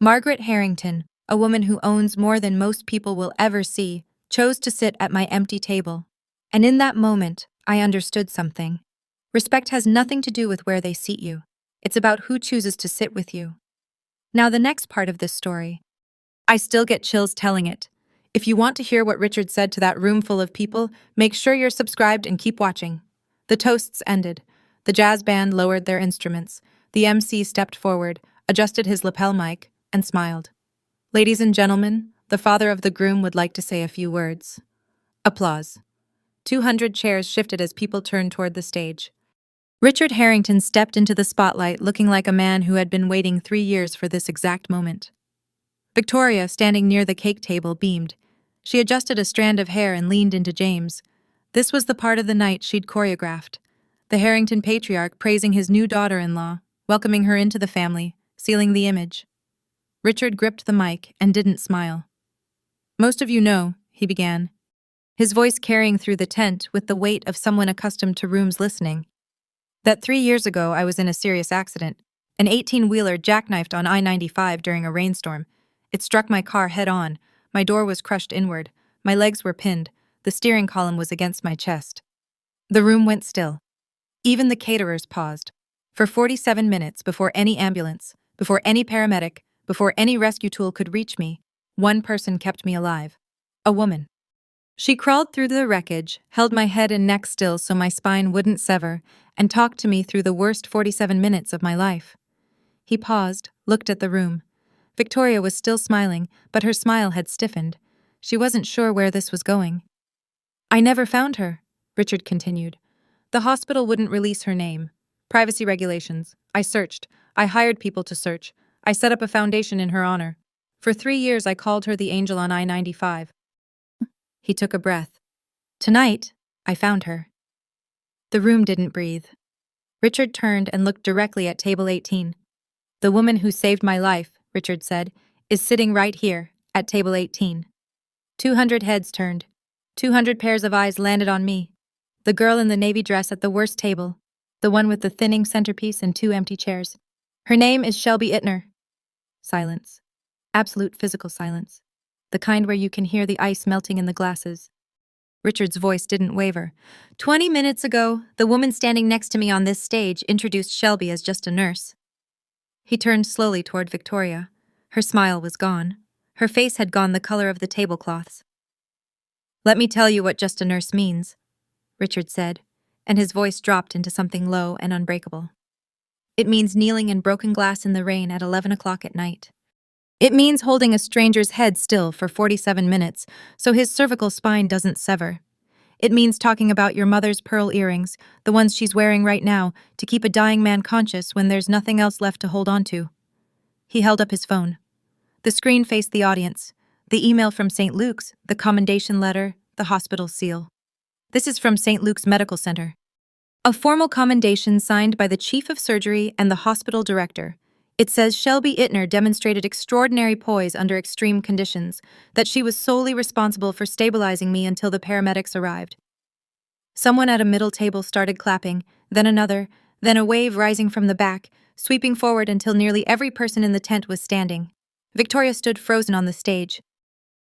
Margaret Harrington, A woman who owns more than most people will ever see, chose to sit at my empty table. And in that moment, I understood something. Respect has nothing to do with where they seat you. It's about who chooses to sit with you. Now, the next part of this story. I still get chills telling it. If you want to hear what Richard said to that room full of people, make sure you're subscribed and keep watching. The toasts ended. The jazz band lowered their instruments. The MC stepped forward, adjusted his lapel mic, and smiled. Ladies and gentlemen, the father of the groom would like to say a few words. Applause. 200 chairs shifted as people turned toward the stage. Richard Harrington stepped into the spotlight looking like a man who had been waiting 3 years for this exact moment. Victoria, standing near the cake table, beamed. She adjusted a strand of hair and leaned into James. This was the part of the night she'd choreographed. The Harrington patriarch praising his new daughter-in-law, welcoming her into the family, sealing the image. Richard gripped the mic and didn't smile. Most of you know, he began, his voice carrying through the tent with the weight of someone accustomed to rooms listening, that 3 years ago I was in a serious accident. An 18-wheeler jackknifed on I-95 during a rainstorm. It struck my car head-on. My door was crushed inward. My legs were pinned. The steering column was against my chest. The room went still. Even the caterers paused. For 47 minutes, before any ambulance, before any paramedic, before any rescue tool could reach me, one person kept me alive. A woman. She crawled through the wreckage, held my head and neck still so my spine wouldn't sever, and talked to me through the worst 47 minutes of my life. He paused, looked at the room. Victoria was still smiling, but her smile had stiffened. She wasn't sure where this was going. I never found her, Richard continued. The hospital wouldn't release her name. Privacy regulations. I searched. I hired people to search. I set up a foundation in her honor. For 3 years I called her the angel on I-95. He took a breath. Tonight, I found her. The room didn't breathe. Richard turned and looked directly at table 18. The woman who saved my life, Richard said, is sitting right here, at table 18. 200 heads turned. 200 pairs of eyes landed on me. The girl in the navy dress at the worst table. The one with the thinning centerpiece and 2 empty chairs. Her name is Shelby Ittner. Silence. Absolute physical silence. The kind where you can hear the ice melting in the glasses. Richard's voice didn't waver. 20 minutes ago, the woman standing next to me on this stage introduced Shelby as just a nurse. He turned slowly toward Victoria. Her smile was gone. Her face had gone the color of the tablecloths. Let me tell you what just a nurse means, Richard said, and his voice dropped into something low and unbreakable. It means kneeling in broken glass in the rain at 11 o'clock at night. It means holding a stranger's head still for 47 minutes so his cervical spine doesn't sever. It means talking about your mother's pearl earrings, the ones she's wearing right now, to keep a dying man conscious when there's nothing else left to hold on to. He held up his phone. The screen faced the audience. The email from St. Luke's, the commendation letter, the hospital seal. This is from St. Luke's Medical Center. A formal commendation signed by the chief of surgery and the hospital director. It says Shelby Ittner demonstrated extraordinary poise under extreme conditions, that she was solely responsible for stabilizing me until the paramedics arrived. Someone at a middle table started clapping, then another, then a wave rising from the back, sweeping forward until nearly every person in the tent was standing. Victoria stood frozen on the stage.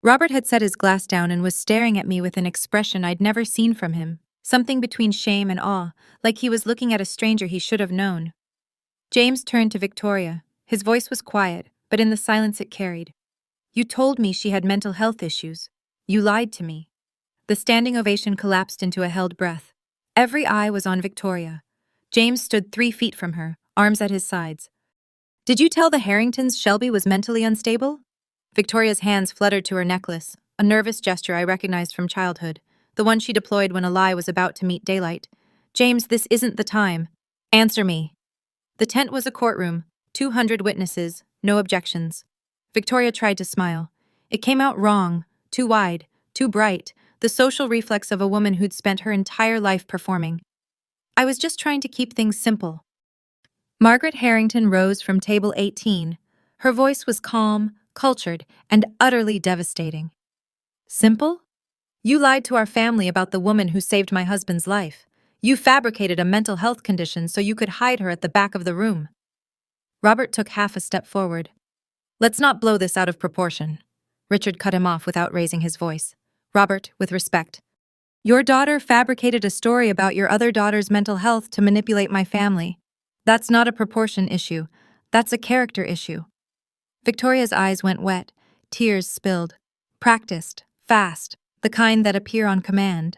Robert had set his glass down and was staring at me with an expression I'd never seen from him, something between shame and awe, like he was looking at a stranger he should have known. James turned to Victoria. His voice was quiet, but in the silence it carried. You told me she had mental health issues. You lied to me. The standing ovation collapsed into a held breath. Every eye was on Victoria. James stood 3 feet from her, arms at his sides. Did you tell the Harringtons Shelby was mentally unstable? Victoria's hands fluttered to her necklace, a nervous gesture I recognized from childhood, the one she deployed when a lie was about to meet daylight. James, this isn't the time. Answer me. The tent was a courtroom, 200 witnesses, no objections. Victoria tried to smile. It came out wrong, too wide, too bright, the social reflex of a woman who'd spent her entire life performing. I was just trying to keep things simple. Margaret Harrington rose from table 18. Her voice was calm, cultured, and utterly devastating. Simple? You lied to our family about the woman who saved my husband's life. You fabricated a mental health condition so you could hide her at the back of the room. Robert took half a step forward. Let's not blow this out of proportion. Richard cut him off without raising his voice. Robert, with respect. Your daughter fabricated a story about your other daughter's mental health to manipulate my family. That's not a proportion issue. That's a character issue. Victoria's eyes went wet, tears spilled. Practiced, fast, the kind that appear on command.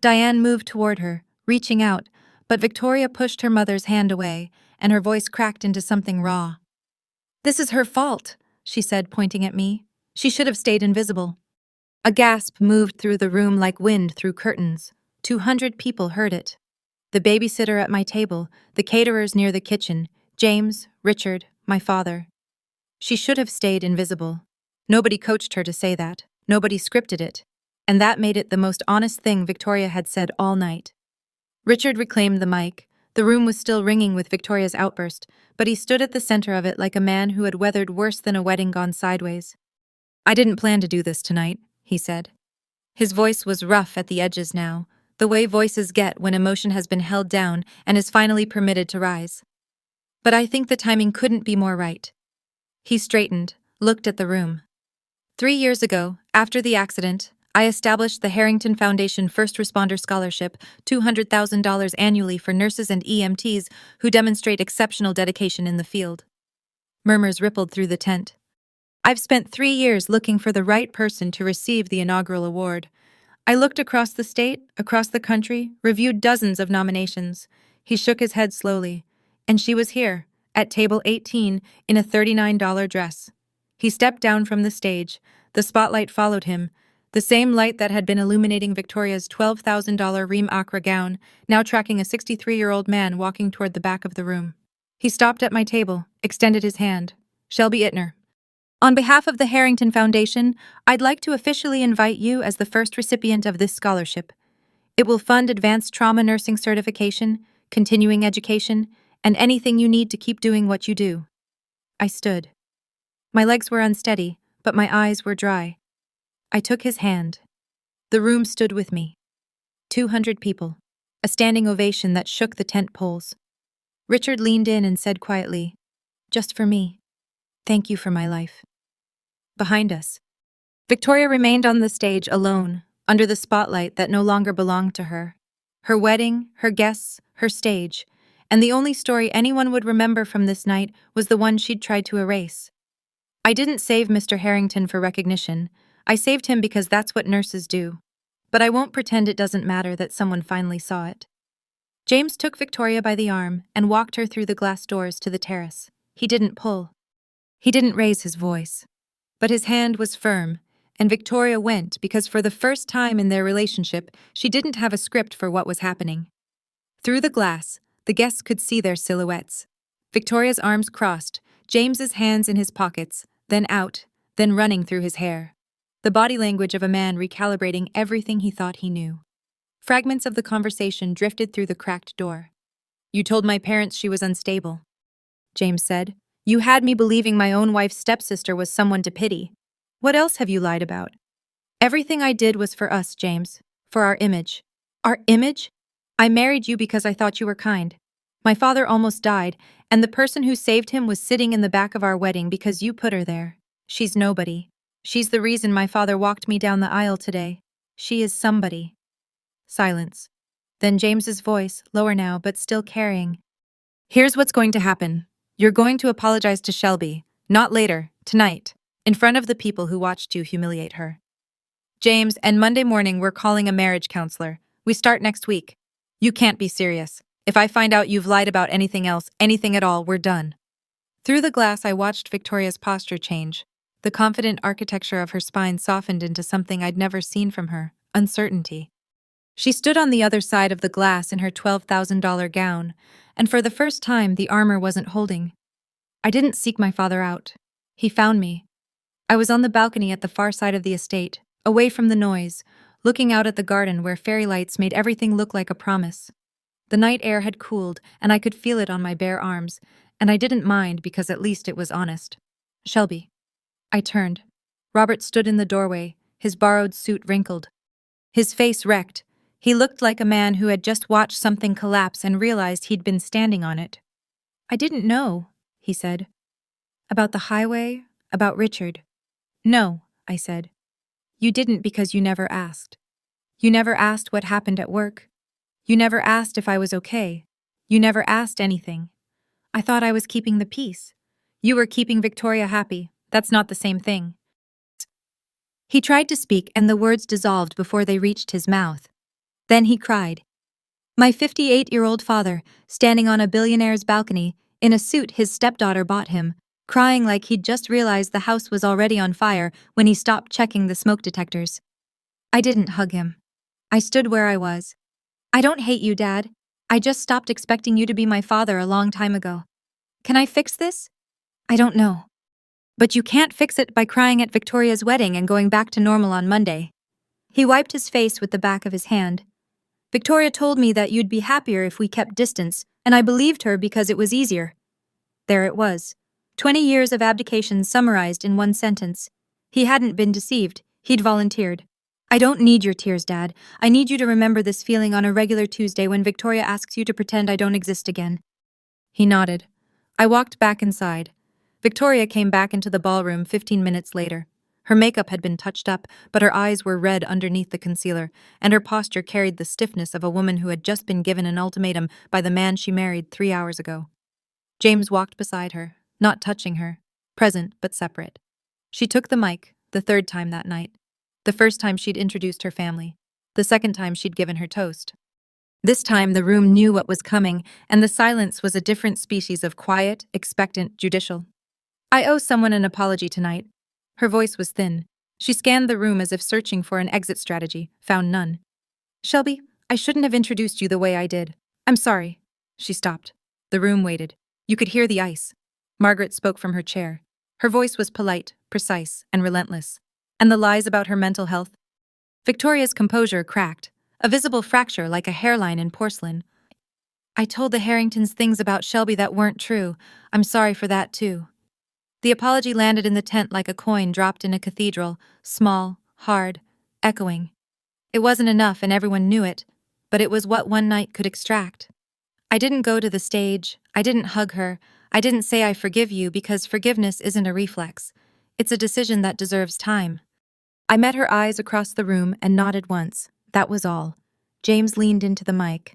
Diane moved toward her, reaching out, but Victoria pushed her mother's hand away, and her voice cracked into something raw. This is her fault, she said, pointing at me. She should have stayed invisible. A gasp moved through the room like wind through curtains. 200 people heard it. The babysitter at my table, the caterers near the kitchen, James, Richard, my father. She should have stayed invisible. Nobody coached her to say that. Nobody scripted it. And that made it the most honest thing Victoria had said all night. Richard reclaimed the mic. The room was still ringing with Victoria's outburst, but he stood at the center of it like a man who had weathered worse than a wedding gone sideways. I didn't plan to do this tonight, he said. His voice was rough at the edges now, the way voices get when emotion has been held down and is finally permitted to rise. But I think the timing couldn't be more right. He straightened, looked at the room. 3 years ago, after the accident, I established the Harrington Foundation First Responder Scholarship, $200,000 annually for nurses and EMTs who demonstrate exceptional dedication in the field. Murmurs rippled through the tent. I've spent 3 years looking for the right person to receive the inaugural award. I looked across the state, across the country, reviewed dozens of nominations. He shook his head slowly. And she was here, at table 18, in a $39 dress. He stepped down from the stage. The spotlight followed him, the same light that had been illuminating Victoria's $12,000 Reem Acra gown, now tracking a 63-year-old man walking toward the back of the room. He stopped at my table, extended his hand. Shelby Ittner. On behalf of the Harrington Foundation, I'd like to officially invite you as the first recipient of this scholarship. It will fund advanced trauma nursing certification, continuing education, and anything you need to keep doing what you do. I stood. My legs were unsteady, but my eyes were dry. I took his hand. The room stood with me. 200 people. A standing ovation that shook the tent poles. Richard leaned in and said quietly, "Just for me. Thank you for my life." Behind us, Victoria remained on the stage alone, under the spotlight that no longer belonged to her. Her wedding, her guests, her stage, and the only story anyone would remember from this night was the one she'd tried to erase. I didn't save Mr. Harrington for recognition. I saved him because that's what nurses do. But I won't pretend it doesn't matter that someone finally saw it. James took Victoria by the arm and walked her through the glass doors to the terrace. He didn't pull. He didn't raise his voice. But his hand was firm, and Victoria went because for the first time in their relationship, she didn't have a script for what was happening. Through the glass, the guests could see their silhouettes. Victoria's arms crossed, James's hands in his pockets, then out, then running through his hair. The body language of a man recalibrating everything he thought he knew. Fragments of the conversation drifted through the cracked door. You told my parents she was unstable, James said. You had me believing my own wife's stepsister was someone to pity. What else have you lied about? Everything I did was for us, James. For our image. Our image? I married you because I thought you were kind. My father almost died, and the person who saved him was sitting in the back of our wedding because you put her there. She's nobody. She's the reason my father walked me down the aisle today. She is somebody. Silence. Then James's voice, lower now but still carrying. Here's what's going to happen. You're going to apologize to Shelby, not later, tonight, in front of the people who watched you humiliate her. James, and Monday morning we're calling a marriage counselor. We start next week. You can't be serious. If I find out you've lied about anything else, anything at all, we're done. Through the glass I watched Victoria's posture change. The confident architecture of her spine softened into something I'd never seen from her, uncertainty. She stood on the other side of the glass in her $12,000 gown, and for the first time the armor wasn't holding. I didn't seek my father out. He found me. I was on the balcony at the far side of the estate, away from the noise, looking out at the garden where fairy lights made everything look like a promise. The night air had cooled, and I could feel it on my bare arms, and I didn't mind because at least it was honest. Shelby. I turned. Robert stood in the doorway, his borrowed suit wrinkled. His face wrecked. He looked like a man who had just watched something collapse and realized he'd been standing on it. I didn't know, he said. About the highway, About Richard. No, I said. You didn't because you never asked. You never asked what happened at work. You never asked if I was okay. You never asked anything. I thought I was keeping the peace. You were keeping Victoria happy. That's not the same thing. He tried to speak and the words dissolved before they reached his mouth. Then he cried. My 58-year-old father, standing on a billionaire's balcony, in a suit his stepdaughter bought him, crying like he'd just realized the house was already on fire when he stopped checking the smoke detectors. I didn't hug him. I stood where I was. I don't hate you, Dad. I just stopped expecting you to be my father a long time ago. Can I fix this? I don't know. But you can't fix it by crying at Victoria's wedding and going back to normal on Monday. He wiped his face with the back of his hand. Victoria told me that you'd be happier if we kept distance, and I believed her because it was easier. There it was. 20 years of abdication summarized in one sentence. He hadn't been deceived. He'd volunteered. I don't need your tears, Dad. I need you to remember this feeling on a regular Tuesday when Victoria asks you to pretend I don't exist again. He nodded. I walked back inside. Victoria came back into the ballroom 15 minutes later. Her makeup had been touched up, but her eyes were red underneath the concealer, and her posture carried the stiffness of a woman who had just been given an ultimatum by the man she married 3 hours ago. James walked beside her, not touching her, present but separate. She took the mic, the third time that night. The first time she'd introduced her family. The second time she'd given her toast. This time the room knew what was coming, and the silence was a different species of quiet, expectant, judicial. I owe someone an apology tonight. Her voice was thin. She scanned the room as if searching for an exit strategy, found none. Shelby, I shouldn't have introduced you the way I did. I'm sorry. She stopped. The room waited. You could hear the ice. Margaret spoke from her chair. Her voice was polite, precise, and relentless. And the lies about her mental health? Victoria's composure cracked, a visible fracture like a hairline in porcelain. I told the Harringtons things about Shelby that weren't true. I'm sorry for that, too. The apology landed in the tent like a coin dropped in a cathedral, small, hard, echoing. It wasn't enough and everyone knew it, but it was what one night could extract. I didn't go to the stage, I didn't hug her, I didn't say I forgive you because forgiveness isn't a reflex. It's a decision that deserves time. I met her eyes across the room and nodded once. That was all. James leaned into the mic.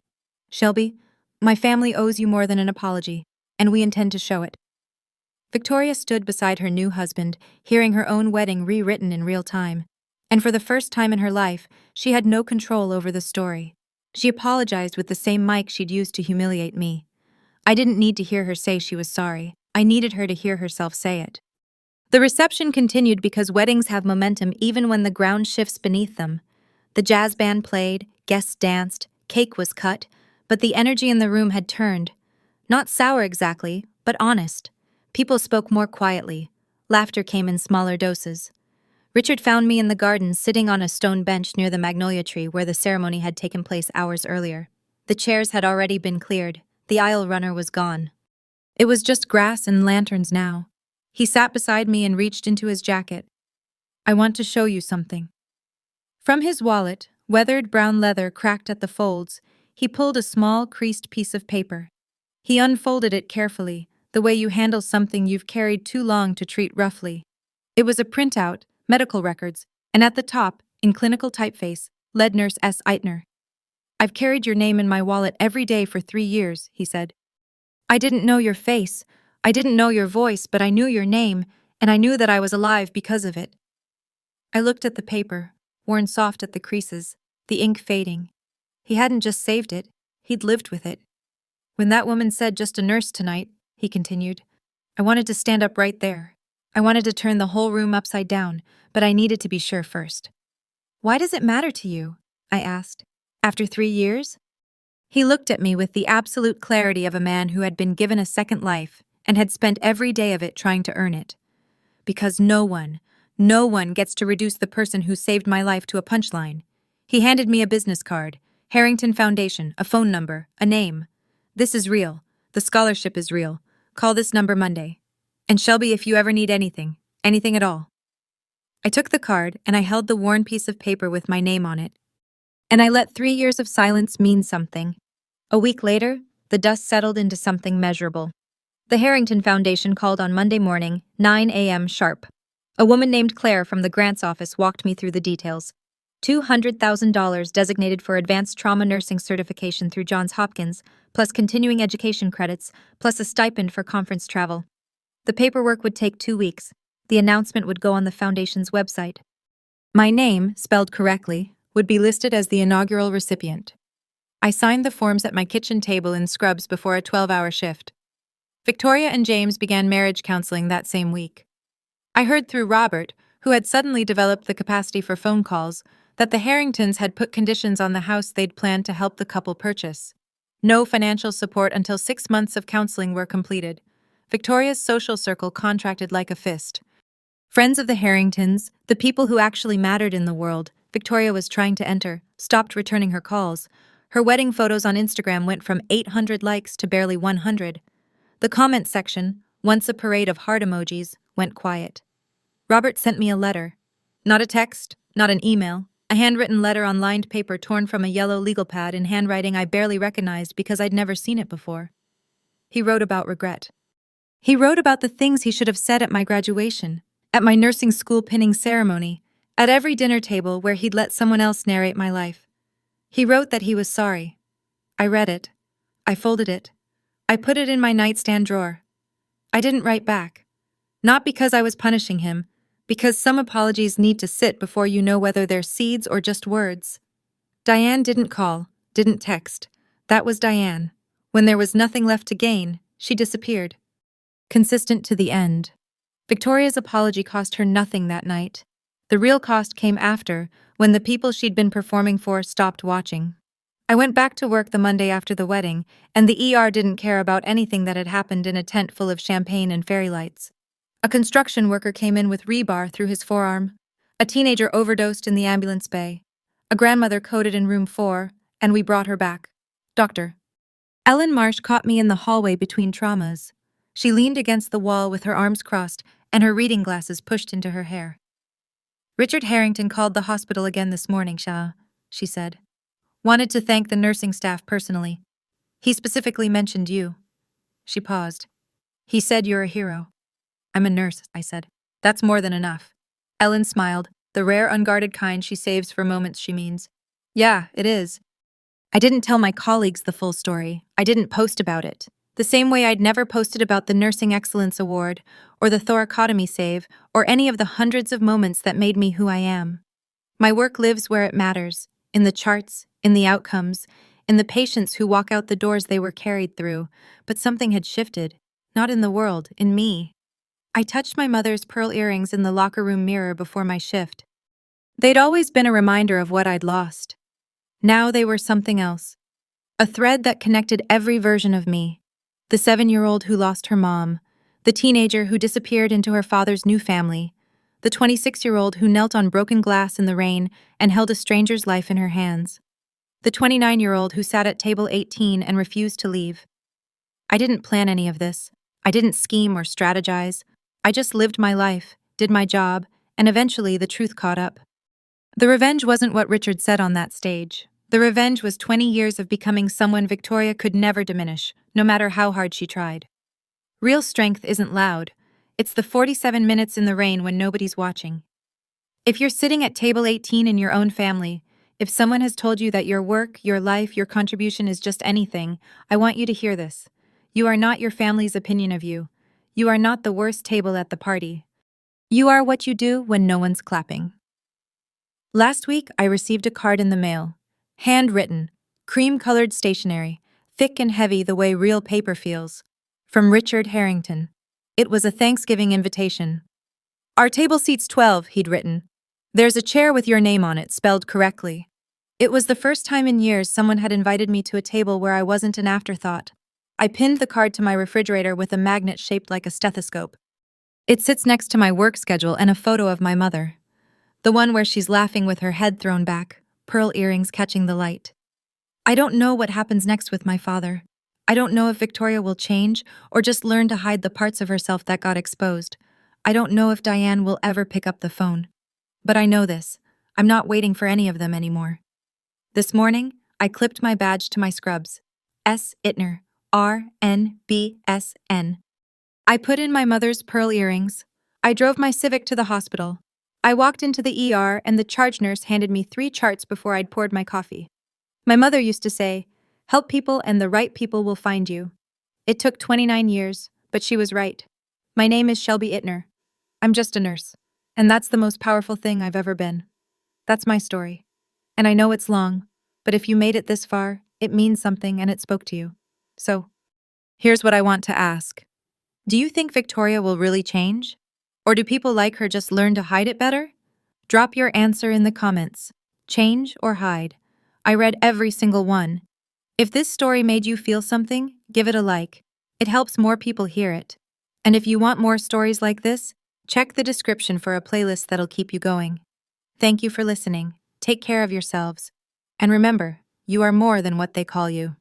Shelby, my family owes you more than an apology, and we intend to show it. Victoria stood beside her new husband, hearing her own wedding rewritten in real time. And for the first time in her life, she had no control over the story. She apologized with the same mic she'd used to humiliate me. I didn't need to hear her say she was sorry. I needed her to hear herself say it. The reception continued because weddings have momentum even when the ground shifts beneath them. The jazz band played, guests danced, cake was cut, but the energy in the room had turned. Not sour exactly, but honest. People spoke more quietly. Laughter came in smaller doses. Richard found me in the garden sitting on a stone bench near the magnolia tree where the ceremony had taken place hours earlier. The chairs had already been cleared. The aisle runner was gone. It was just grass and lanterns now. He sat beside me and reached into his jacket. I want to show you something. From his wallet, weathered brown leather cracked at the folds, he pulled a small, creased piece of paper. He unfolded it carefully, the way you handle something you've carried too long to treat roughly. It was a printout, medical records, and at the top, in clinical typeface, lead nurse S. Eitner. I've carried your name in my wallet every day for 3 years, he said. I didn't know your face, I didn't know your voice, but I knew your name, and I knew that I was alive because of it. I looked at the paper, worn soft at the creases, the ink fading. He hadn't just saved it, he'd lived with it. When that woman said just a nurse tonight, he continued, I wanted to stand up right there. I wanted to turn the whole room upside down, but I needed to be sure first. Why does it matter to you? I asked. After 3 years? He looked at me with the absolute clarity of a man who had been given a second life and had spent every day of it trying to earn it. Because no one gets to reduce the person who saved my life to a punchline. He handed me a business card, Harrington Foundation, a phone number, a name. This is real. The scholarship is real. Call this number Monday. And Shelby, if you ever need anything at all. I took the card and I held the worn piece of paper with my name on it. And I let 3 years of silence mean something. A week later, the dust settled into something measurable. The Harrington Foundation called on Monday morning, 9 a.m. sharp. A woman named Claire from the grants office walked me through the details. $200,000 designated for advanced trauma nursing certification through Johns Hopkins, plus continuing education credits, plus a stipend for conference travel. The paperwork would take 2 weeks. The announcement would go on the foundation's website. My name, spelled correctly, would be listed as the inaugural recipient. I signed the forms at my kitchen table in Scrubs before a 12-hour shift. Victoria and James began marriage counseling that same week. I heard through Robert, who had suddenly developed the capacity for phone calls, that the Harringtons had put conditions on the house they'd planned to help the couple purchase. No financial support until 6 months of counseling were completed. Victoria's social circle contracted like a fist. Friends of the Harringtons, the people who actually mattered in the world, Victoria was trying to enter, stopped returning her calls. Her wedding photos on Instagram went from 800 likes to barely 100. The comment section, once a parade of heart emojis, went quiet. Robert sent me a letter. Not a text, not an email, a handwritten letter on lined paper torn from a yellow legal pad in handwriting I barely recognized because I'd never seen it before. He wrote about regret. He wrote about the things he should have said at my graduation, at my nursing school pinning ceremony, at every dinner table where he'd let someone else narrate my life. He wrote that he was sorry. I read it. I folded it. I put it in my nightstand drawer. I didn't write back. Not because I was punishing him, because some apologies need to sit before you know whether they're seeds or just words. Diane didn't call, didn't text. That was Diane. When there was nothing left to gain, she disappeared. Consistent to the end. Victoria's apology cost her nothing that night. The real cost came after, when the people she'd been performing for stopped watching. I went back to work the Monday after the wedding, and the ER didn't care about anything that had happened in a tent full of champagne and fairy lights. A construction worker came in with rebar through his forearm. A teenager overdosed in the ambulance bay. A grandmother coded in room 4, and we brought her back. Doctor. Ellen Marsh caught me in the hallway between traumas. She leaned against the wall with her arms crossed and her reading glasses pushed into her hair. Richard Harrington called the hospital again this morning, Shah, she said. Wanted to thank the nursing staff personally. He specifically mentioned you. She paused. He said you're a hero. I'm a nurse, I said. That's more than enough. Ellen smiled, the rare unguarded kind she saves for moments she means. Yeah, it is. I didn't tell my colleagues the full story. I didn't post about it. The same way I'd never posted about the Nursing Excellence Award, or the thoracotomy save, or any of the hundreds of moments that made me who I am. My work lives where it matters, in the charts, in the outcomes, in the patients who walk out the doors they were carried through, but something had shifted, not in the world, in me. I touched my mother's pearl earrings in the locker room mirror before my shift. They'd always been a reminder of what I'd lost. Now they were something else. A thread that connected every version of me. The 7-year-old who lost her mom, the teenager who disappeared into her father's new family, the 26-year-old who knelt on broken glass in the rain and held a stranger's life in her hands, the 29-year-old who sat at table 18 and refused to leave. I didn't plan any of this. I didn't scheme or strategize. I just lived my life, did my job, and eventually the truth caught up. The revenge wasn't what Richard said on that stage. The revenge was 20 years of becoming someone Victoria could never diminish, no matter how hard she tried. Real strength isn't loud. It's the 47 minutes in the rain when nobody's watching. If you're sitting at table 18 in your own family, if someone has told you that your work, your life, your contribution is just anything, I want you to hear this. You are not your family's opinion of you. You are not the worst table at the party. You are what you do when no one's clapping. Last week, I received a card in the mail. Handwritten, cream-colored stationery, thick and heavy the way real paper feels. From Richard Harrington. It was a Thanksgiving invitation. Our table seats 12, he'd written. There's a chair with your name on it, spelled correctly. It was the first time in years someone had invited me to a table where I wasn't an afterthought. I pinned the card to my refrigerator with a magnet shaped like a stethoscope. It sits next to my work schedule and a photo of my mother. The one where she's laughing with her head thrown back, pearl earrings catching the light. I don't know what happens next with my father. I don't know if Victoria will change or just learn to hide the parts of herself that got exposed. I don't know if Diane will ever pick up the phone. But I know this. I'm not waiting for any of them anymore. This morning, I clipped my badge to my scrubs. S. Ittner, RNBSN. I put in my mother's pearl earrings. I drove my Civic to the hospital. I walked into the ER and the charge nurse handed me 3 charts before I'd poured my coffee. My mother used to say, "Help people and the right people will find you." It took 29 years, but she was right. My name is Shelby Ittner. I'm just a nurse. And that's the most powerful thing I've ever been. That's my story. And I know it's long, but if you made it this far, it means something and it spoke to you. So, here's what I want to ask. Do you think Victoria will really change? Or do people like her just learn to hide it better? Drop your answer in the comments. Change or hide? I read every single one. If this story made you feel something, give it a like. It helps more people hear it. And if you want more stories like this, check the description for a playlist that'll keep you going. Thank you for listening. Take care of yourselves. And remember, you are more than what they call you.